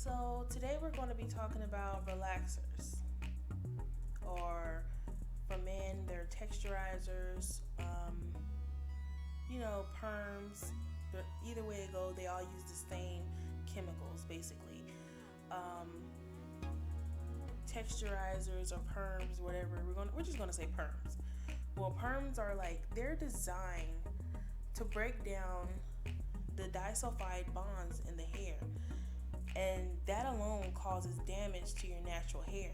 So today we're going to be talking about relaxers, or for men, they're texturizers, perms. But either way it goes, they all use the same chemicals, basically. Um, Texturizers or perms, whatever. We're just gonna say perms. Well, perms are like they're designed to break down the disulfide bonds in the hair, and that alone causes damage to your natural hair.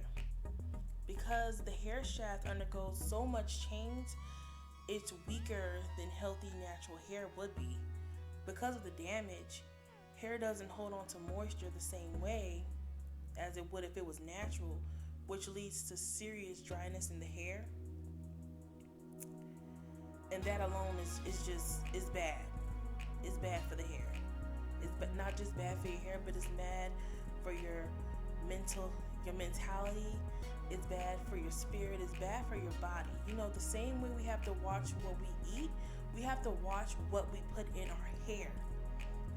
Because the hair shaft undergoes so much change, it's weaker than healthy natural hair would be. Because of the damage, hair doesn't hold on to moisture the same way as it would if it was natural, which leads to serious dryness in the hair. And that alone is bad. It's bad for the hair. It's not just bad for your hair, but it's bad for your mentality. It's bad for your spirit. It's bad for your body. The same way we have to watch what we eat, we have to watch what we put in our hair.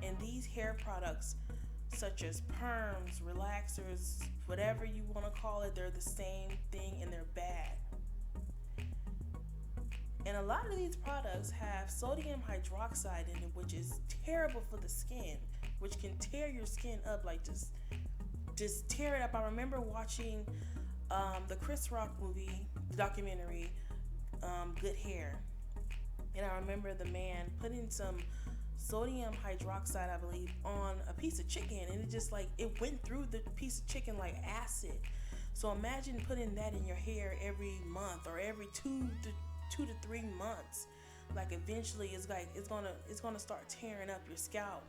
And these hair products, such as perms, relaxers, whatever you want to call it, they're the same thing and they're bad. And a lot of these products have sodium hydroxide in it, which is terrible for the skin, which can tear your skin up, like just tear it up. I remember watching the Chris Rock movie, documentary, Good Hair. And I remember the man putting some sodium hydroxide, I believe, on a piece of chicken, and it went through the piece of chicken like acid. So imagine putting that in your hair every month or every 2 to 3 months. Like eventually it's gonna start tearing up your scalp.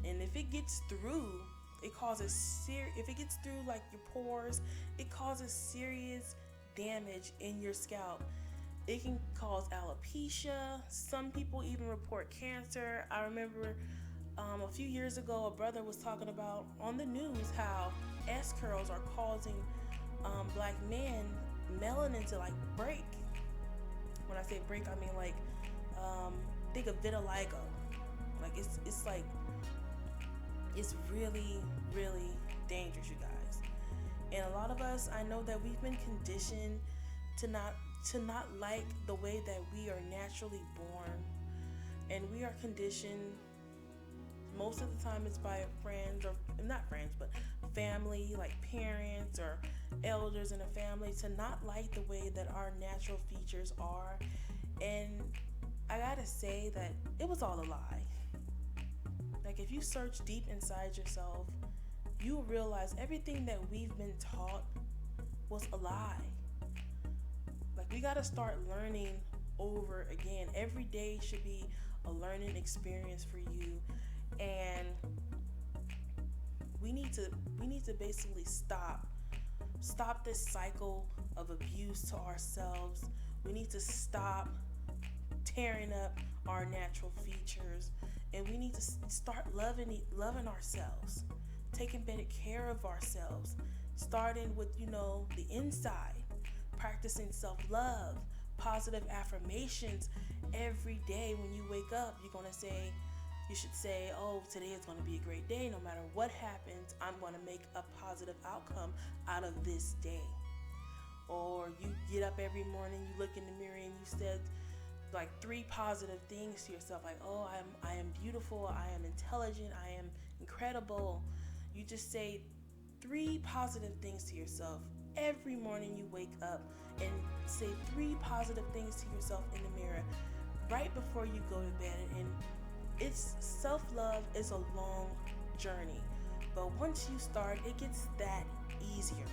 And if it gets through, if it gets through like your pores, it causes serious damage in your scalp. It can cause alopecia. Some people even report cancer. I remember a few years ago, a brother was talking about on the news how S curls are causing black men melanin to break. When I say break, I mean think of vitiligo. It's really, really dangerous, you guys. And a lot of us, I know that we've been conditioned to not like the way that we are naturally born. And we are conditioned, most of the time it's by friends, or not friends, but family, like parents or elders in a family, to not like the way that our natural features are. And I gotta say that it was all a lie. Like, if you search deep inside yourself, you will realize everything that we've been taught was a lie. Like, we gotta start learning over again. Every day should be a learning experience for you, and we need to basically stop this cycle of abuse to ourselves. We need to stop tearing up our natural features, and we need to start loving ourselves, taking better care of ourselves, starting with the inside, practicing self-love, positive affirmations every day. When you wake up, you should say, oh, today is going to be a great day. No matter what happens, I'm going to make a positive outcome out of this day. Or you get up every morning, you look in the mirror, and you said 3 positive things to yourself, like, oh, I am beautiful, I am intelligent, I am incredible. You just say 3 positive things to yourself every morning you wake up, and say 3 positive things to yourself in the mirror right before you go to bed. And self-love is a long journey, but once you start, it gets that easier.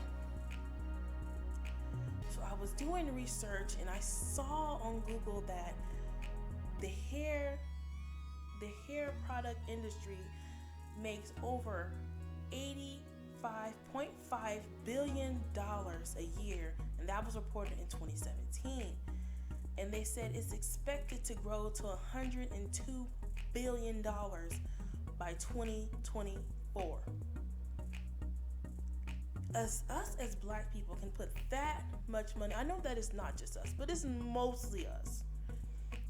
So I was doing research, and I saw on Google that the hair product industry makes over $85.5 billion a year, and that was reported in 2017. And they said it's expected to grow to $102 billion by 2024. Us as black people can put that much money. I know that it's not just us, but it's mostly us.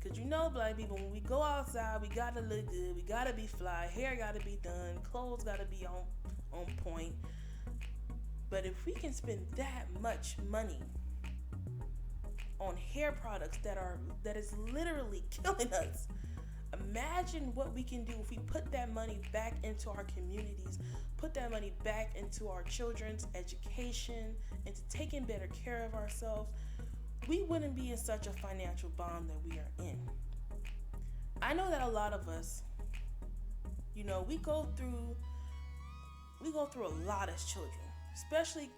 Because black people, when we go outside, we gotta look good, we gotta be fly, hair gotta be done, clothes gotta be on point. But if we can spend that much money on hair products that is literally killing us, imagine what we can do if we put that money back into our communities, put that money back into our children's education, into taking better care of ourselves. We wouldn't be in such a financial bond that we are in. I know that a lot of us, we go through a lot as children, especially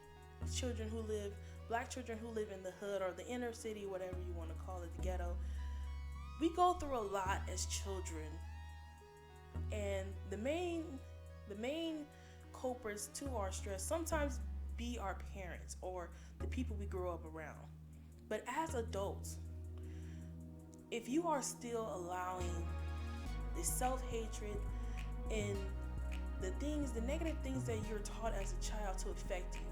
black children who live in the hood or the inner city, whatever you want to call it, the ghetto. We go through a lot as children, and the main culprits to our stress sometimes be our parents or the people we grow up around. But as adults, if you are still allowing the self-hatred and the negative things that you're taught as a child to affect you,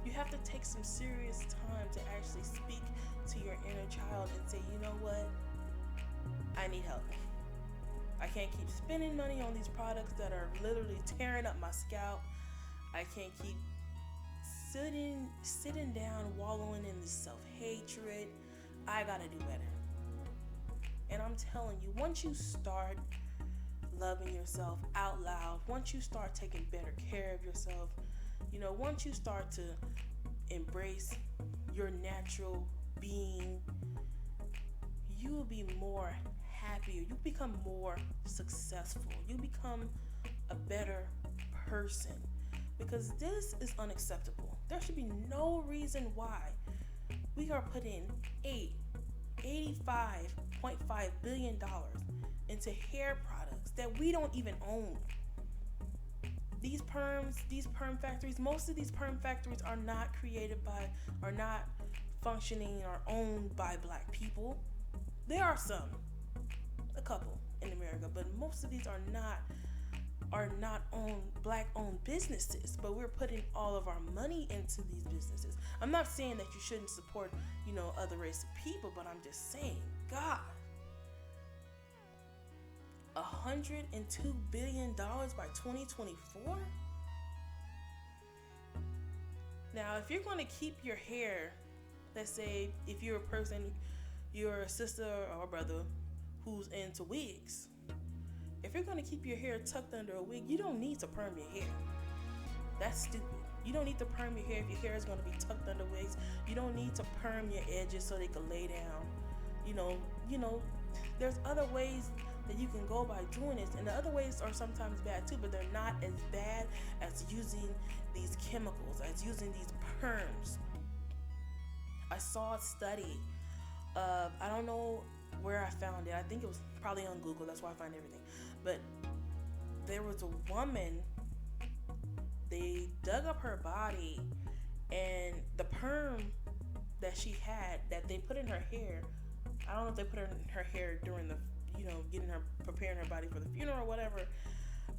you have to take some serious time to actually speak to your inner child and say, you know what? I need help. I can't keep spending money on these products that are literally tearing up my scalp. I can't keep sitting down, wallowing in this self-hatred. I gotta do better. And I'm telling you, once you start loving yourself out loud, once you start taking better care of yourself, once you start to embrace your natural being, you will be more happier. You become more successful. You become a better person, because this is unacceptable. There should be no reason why we are putting $85.5 billion into hair products that we don't even own. These perm factories, most of these perm factories are not functioning or owned by black people. There are a couple in America, but most of these are not black-owned businesses. But we're putting all of our money into these businesses. I'm not saying that you shouldn't support, other race of people, but I'm just saying, God, $102 billion by 2024? Now, if you're going to keep your hair, let's say if you're a person, you're a sister or a brother who's into wigs, if you're going to keep your hair tucked under a wig, you don't need to perm your hair. That's stupid. You don't need to perm your hair if your hair is going to be tucked under wigs. You don't need to perm your edges so they can lay down. There's other ways that you can go by doing this, and the other ways are sometimes bad too, but they're not as bad as using these chemicals, as using these perms. I saw a study of, I don't know where I found it. I think it was probably on Google. That's why I find everything. But there was a woman, they dug up her body, and the perm that she had, that they put in her hair, I don't know if they put her in her hair during the, preparing her body for the funeral or whatever.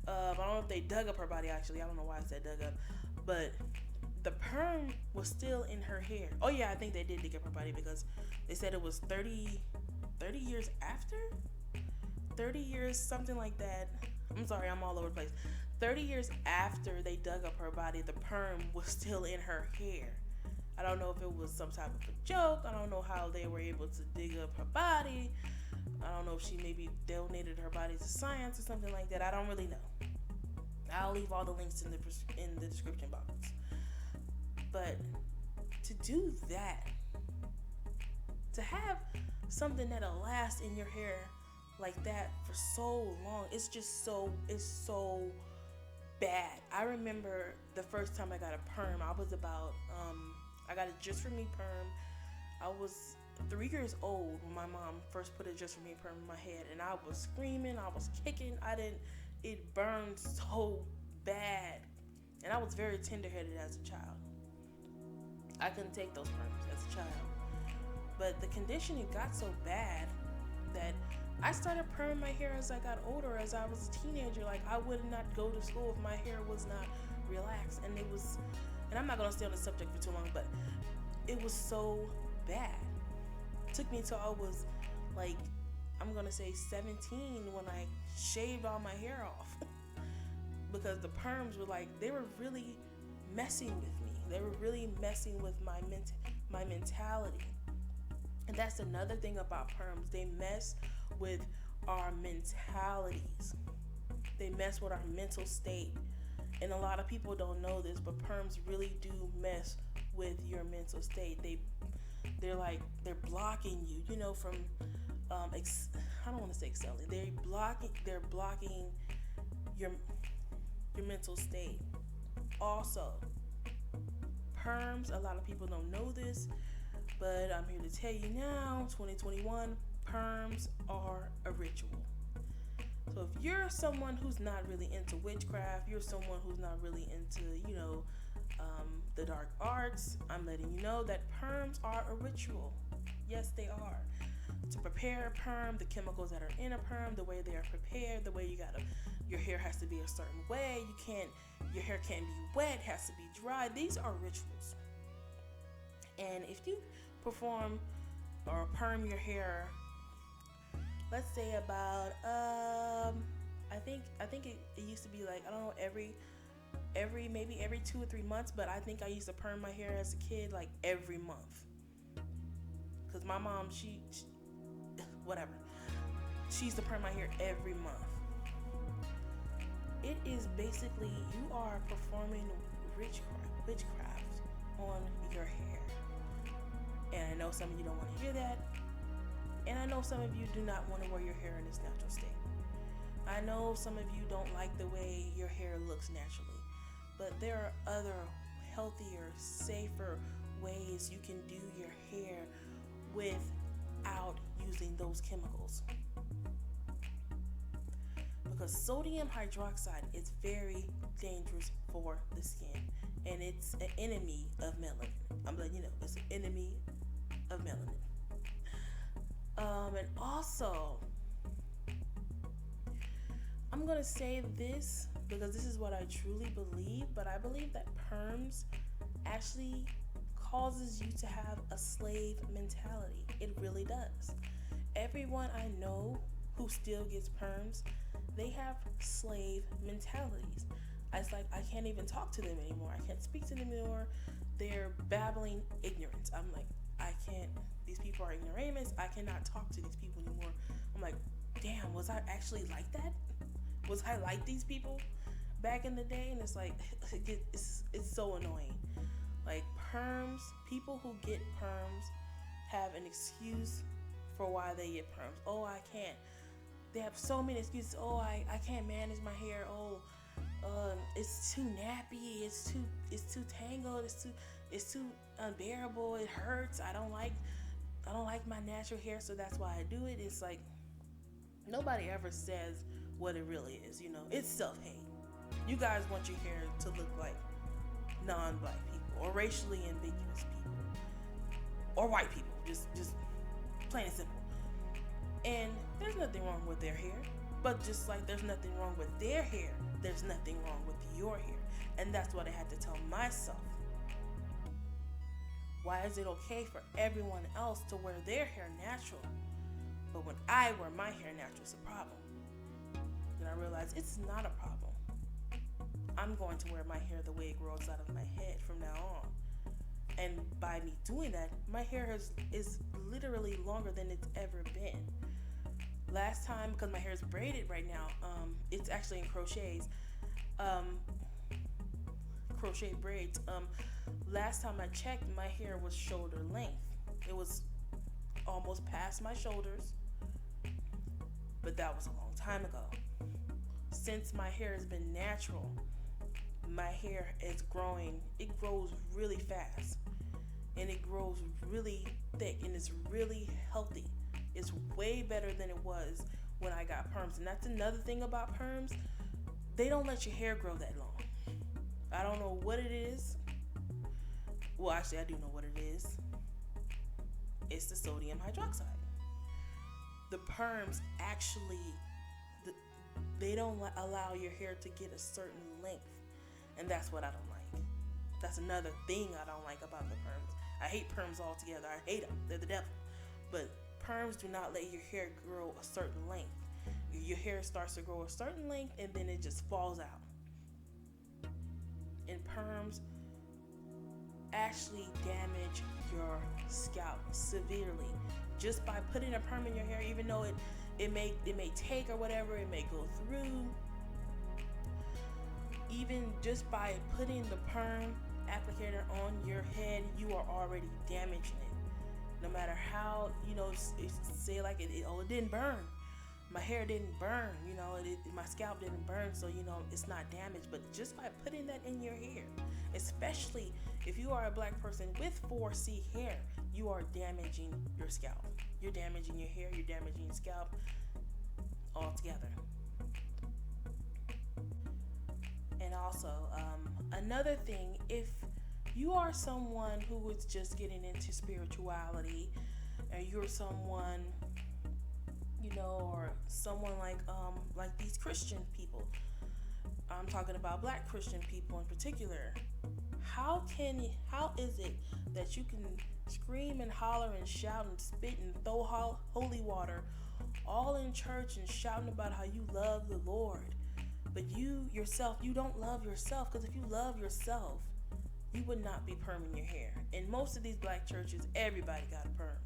I don't know if they dug up her body, actually. I don't know why I said dug up. But the perm was still in her hair. Oh yeah, I think they did dig up her body, because they said it was 30 years after? 30 years, something like that. I'm sorry, I'm all over the place. 30 years after they dug up her body, the perm was still in her hair. I don't know if it was some type of a joke. I don't know how they were able to dig up her body. I don't know if she maybe donated her body to science or something like that. I don't really know. I'll leave all the links in the description box. But to do that, to have something that'll last in your hair like that for so long, it's so bad. I remember the first time I got a perm, I was about, I got a Just For Me perm. I was 3 years old when my mom first put a Just For Me perm in my head, and I was screaming, I was kicking, it burned so bad, and I was very tender-headed as a child. I couldn't take those perms as a child, but the conditioning got so bad that I started perming my hair as I got older. As I was a teenager, like, I would not go to school if my hair was not relaxed, and I'm not gonna stay on the subject for too long, but it was so bad. It took me until I was, like, I'm gonna say 17 when I shaved all my hair off. because the perms were like, they were really messing with me. They were really messing with my mentality. And that's another thing about perms. They mess with our mentalities. They mess with our mental state. And a lot of people don't know this, but perms really do mess with your mental state. They're blocking you, from I don't want to say excelling. They're blocking your mental state. Also, perms, a lot of people don't know this, but I'm here to tell you now, 2021, perms are a ritual. So if you're someone who's not really into witchcraft, you're someone who's not really into, the dark arts, I'm letting you know that perms are a ritual. Yes, they are. To prepare a perm, the chemicals that are in a perm, the way they are prepared, the way your hair has to be a certain way. Your hair can't be wet, has to be dry. These are rituals. And if you perform or perm your hair, let's say about I think it used to be like, I don't know, maybe every 2 or 3 months, but I think I used to perm my hair as a kid like every month. Cause my mom, she whatever, she used to perm my hair every month. It is basically, you are performing witchcraft on your hair. And I know some of you don't want to hear that. And I know some of you do not want to wear your hair in its natural state. I know some of you don't like the way your hair looks naturally. But there are other healthier, safer ways you can do your hair without using those chemicals. Because sodium hydroxide is very dangerous for the skin. And it's an enemy of melanin. I'm letting you know, it's an enemy of melanin. And also, I'm going to say this because this is what I truly believe, but I believe that perms actually causes you to have a slave mentality. It really does. Everyone I know who still gets perms, they have slave mentalities. It's like, I can't even talk to them anymore. I can't speak to them anymore. They're babbling ignorance. I'm like, I can't, these people are ignoramus. I cannot talk to these people anymore. I'm like, damn, was I actually like that? Was I like these people back in the day? And it's like, it's so annoying. Like, perms, people who get perms have an excuse for why they get perms. Oh, I can't. They have so many excuses. Oh, I can't manage my hair. Oh, it's too nappy. It's too tangled. It's too unbearable. It hurts. I don't like my natural hair, so that's why I do it. It's like, nobody ever says what it really is. It's self-hate. You guys want your hair to look like non-black people or racially ambiguous people or white people. Just plain and simple. And there's nothing wrong with their hair, but just like there's nothing wrong with their hair, there's nothing wrong with your hair. And that's what I had to tell myself. Why is it okay for everyone else to wear their hair natural, but when I wear my hair natural, it's a problem? Then I realized it's not a problem. I'm going to wear my hair the way it grows out of my head from now on. And by me doing that, my hair is literally longer than it's ever been. Last time, because my hair is braided right now, it's actually in crochet braids. Last time I checked, my hair was shoulder length. It was almost past my shoulders, but that was a long time ago. Since my hair has been natural, my hair is growing. It grows really fast, and it grows really thick, and it's really healthy. It's way better than it was when I got perms. And that's another thing about perms. They don't let your hair grow that long. I don't know what it is. Well, actually, I do know what it is. It's the sodium hydroxide. The perms actually, they don't allow your hair to get a certain length. And that's what I don't like. That's another thing I don't like about the perms. I hate perms altogether. I hate them. They're the devil. But perms do not let your hair grow a certain length. Your hair starts to grow a certain length and then it just falls out. and perms actually damage your scalp severely just by putting a perm in your hair. Even though it may take or whatever, it may go through. Even just by putting the perm applicator on your head, you are already damaging it. No matter how, say like it didn't burn. My hair didn't burn, my scalp didn't burn, so it's not damaged. But just by putting that in your hair, especially if you are a black person with 4C hair, you are damaging your scalp. You're damaging your hair, you're damaging your scalp altogether. And also, another thing, if you are someone who is just getting into spirituality, or you're someone, or someone like these Christian people, I'm talking about black Christian people in particular, how is it that you can scream and holler and shout and spit and throw holy water all in church and shouting about how you love the Lord, but you yourself, you don't love yourself? Because if you love yourself, you would not be perming your hair. In most of these black churches, everybody got a perm.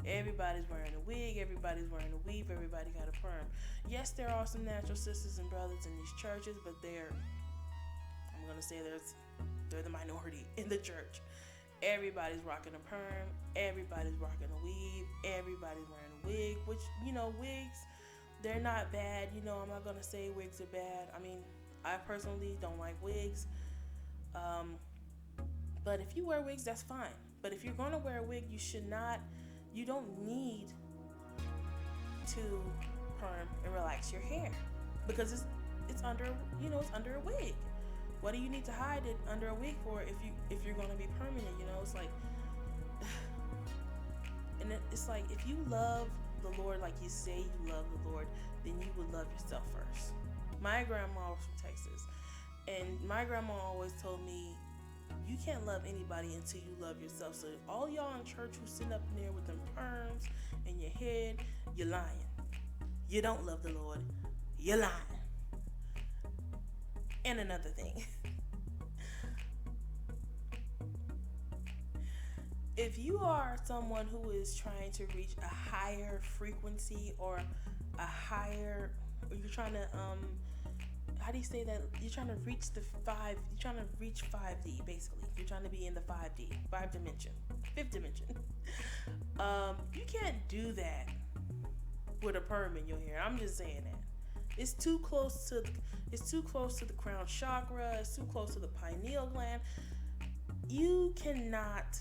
Everybody's wearing a wig, everybody's wearing a weave, everybody got a perm. Yes, there are some natural sisters and brothers in these churches, but they're the minority in the church. Everybody's rocking a perm, everybody's rocking a weave, everybody's wearing a wig, which, wigs, they're not bad. I'm not going to say wigs are bad. I mean, I personally don't like wigs. But if you wear wigs, that's fine. But if you're going to wear a wig, you don't need to perm and relax your hair, because it's under a wig. What do you need to hide it under a wig for if you're going to be permanent? It's like, and it's like, if you love the Lord like you say you love the Lord, then you would love yourself first. My grandma was from Texas, and my grandma always told me, you can't love anybody until you love yourself. So all y'all in church who sit up in there with them perms in your head, you're lying. You don't love the Lord. You're lying. And another thing, if you are someone who is trying to reach a higher frequency or you're trying to how do you say that? You're trying to reach you're trying to reach 5D, basically. You're trying to be in the 5D, fifth dimension. You can't do that with a perm in your hair. I'm just saying that. It's too close to the crown chakra, it's too close to the pineal gland. You cannot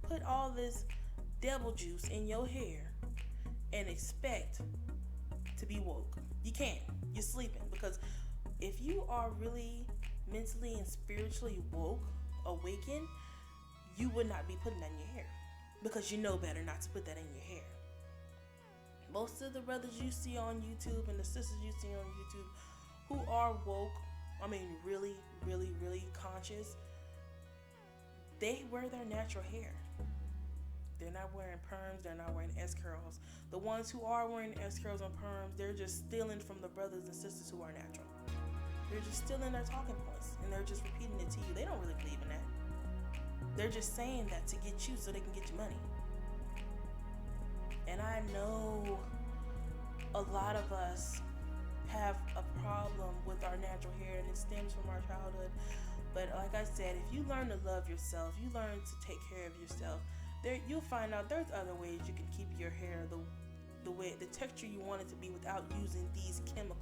put all this devil juice in your hair and expect to be woke. You can't. You're sleeping, because if you are really mentally and spiritually awakened, you would not be putting that in your hair, because you know better not to put that in your hair. Most of the brothers you see on YouTube and the sisters you see on YouTube who are woke, really, really, really conscious, they wear their natural hair. They're not wearing perms, they're not wearing S-curls. The ones who are wearing S-curls and perms, they're just stealing from the brothers and sisters who are natural. They're just stealing their talking points, and they're just repeating it to you. They don't really believe in that. They're just saying that to get you so they can get you money. And I know a lot of us have a problem with our natural hair, and it stems from our childhood. But like I said, if you learn to love yourself, you learn to take care of yourself, you'll find out there's other ways you can keep your hair the texture you want it to be without using these chemicals,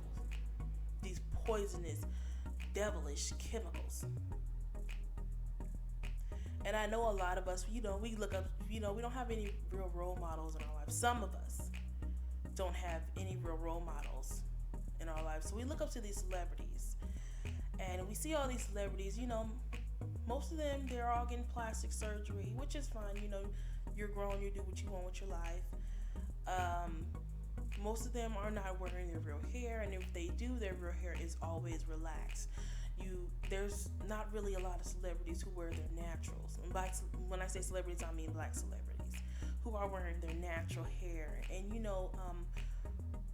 these poisonous, devilish chemicals. And I know a lot of us, we look up, we don't have any real role models in our lives. Some of us don't have any real role models in our lives. So we look up to these celebrities, and we see all these celebrities, most of them, they're all getting plastic surgery, which is fine. You're grown, you do what you want with your life. Most of them are not wearing their real hair, and if they do, their real hair is always relaxed. There's not really a lot of celebrities who wear their naturals. And when I say celebrities, I mean black celebrities who are wearing their natural hair. And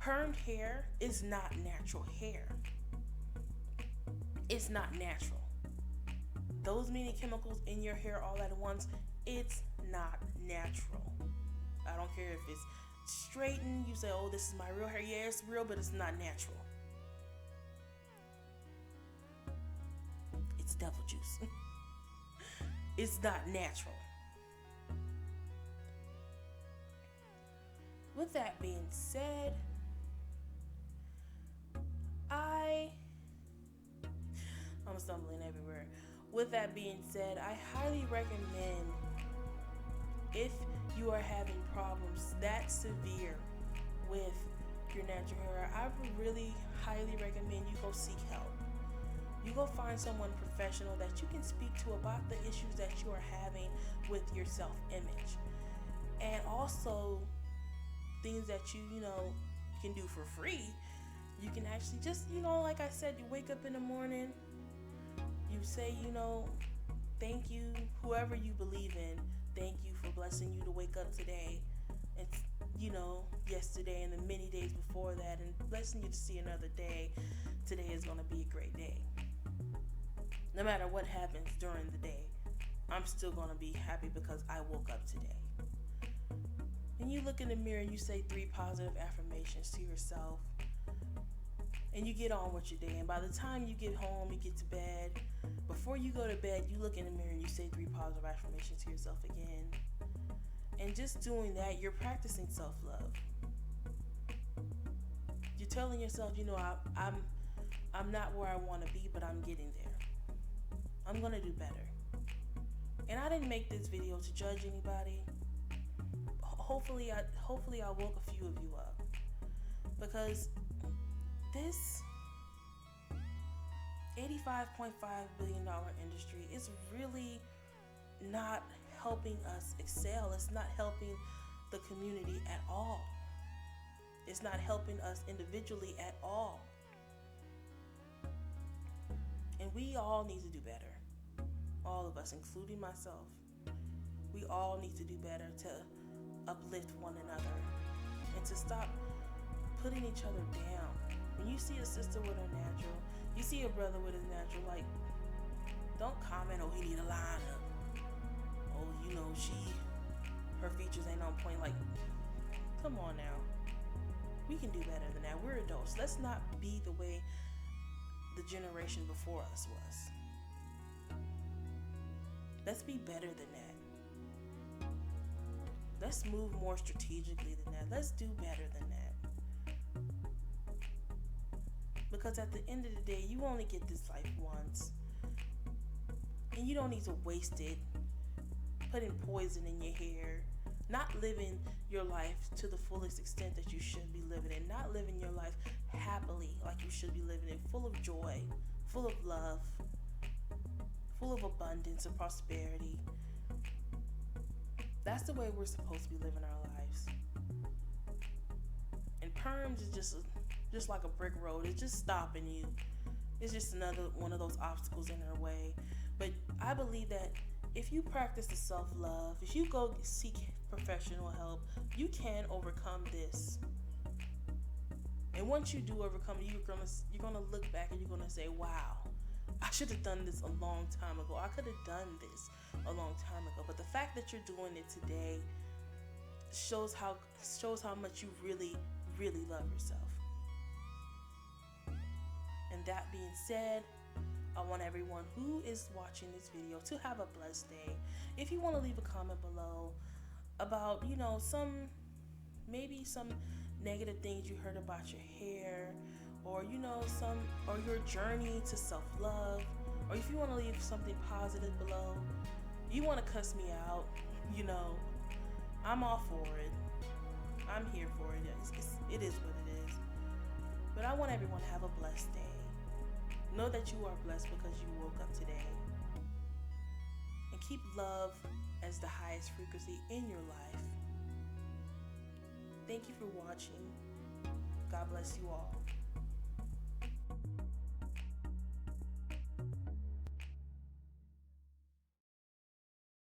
permed hair is not natural hair. It's not natural. those many chemicals in your hair all at once, it's not natural. I don't care if it's straightened, you say, oh, this is my real hair. Yeah, it's real, but it's not natural. It's devil juice. It's not natural. With that being said, I'm stumbling everywhere. With that being said, I highly recommend, if you are having problems that severe with your natural hair, I would really highly recommend you go seek help. You go find someone professional that you can speak to about the issues that you are having with your self-image. And also things that you can do for free. You can actually just, like I said, you wake up in the morning, you say, thank you, whoever you believe in, thank you for blessing you to wake up today, and yesterday and the many days before that, and blessing you to see another day. Today is going to be a great day. No matter what happens during the day, I'm still going to be happy because I woke up today. And you look in the mirror and you say 3 positive affirmations to yourself, and you get on with your day. And by the time you get home, you get to bed, before you go to bed, you look in the mirror and you say 3 positive affirmations to yourself again. And just doing that, you're practicing self-love. You're telling yourself, I'm not where I want to be, but I'm getting there. I'm going to do better. And I didn't make this video to judge anybody. Hopefully I woke a few of you up, because this $85.5 billion industry is really not helping us excel. It's not helping the community at all. It's not helping us individually at all. And we all need to do better. All of us, including myself. We all need to do better to uplift one another and to stop putting each other down. When you see a sister with her natural, you see a brother with his natural, like, don't comment, oh, he need a line up. Oh, her features ain't on point. Like, come on now. We can do better than that. We're adults. Let's not be the way the generation before us was. Let's be better than that. Let's move more strategically than that. Let's do better than that. Because at the end of the day, you only get this life once. And you don't need to waste it putting poison in your hair, not living your life to the fullest extent that you should be living it, not living your life happily like you should be living it, full of joy, full of love, full of abundance and prosperity. That's the way we're supposed to be living our lives. And Perms is just like a brick road. It's just stopping you. It's just another one of those obstacles in our way. But I believe that if you practice the self-love, if you go seek professional help, you can overcome this. And once you do overcome it, you're gonna look back and you're gonna say, wow, I should have done this a long time ago. I could have done this a long time ago. But the fact that you're doing it today shows how much you really, really love yourself. And that being said, I want everyone who is watching this video to have a blessed day. If you want to leave a comment below about, some negative things you heard about your hair, or or your journey to self-love, or if you want to leave something positive below, you want to cuss me out, I'm all for it. I'm here for it. It is what it is. But I want everyone to have a blessed day. Know that you are blessed because you woke up today. And keep love as the highest frequency in your life. Thank you for watching. God bless you all.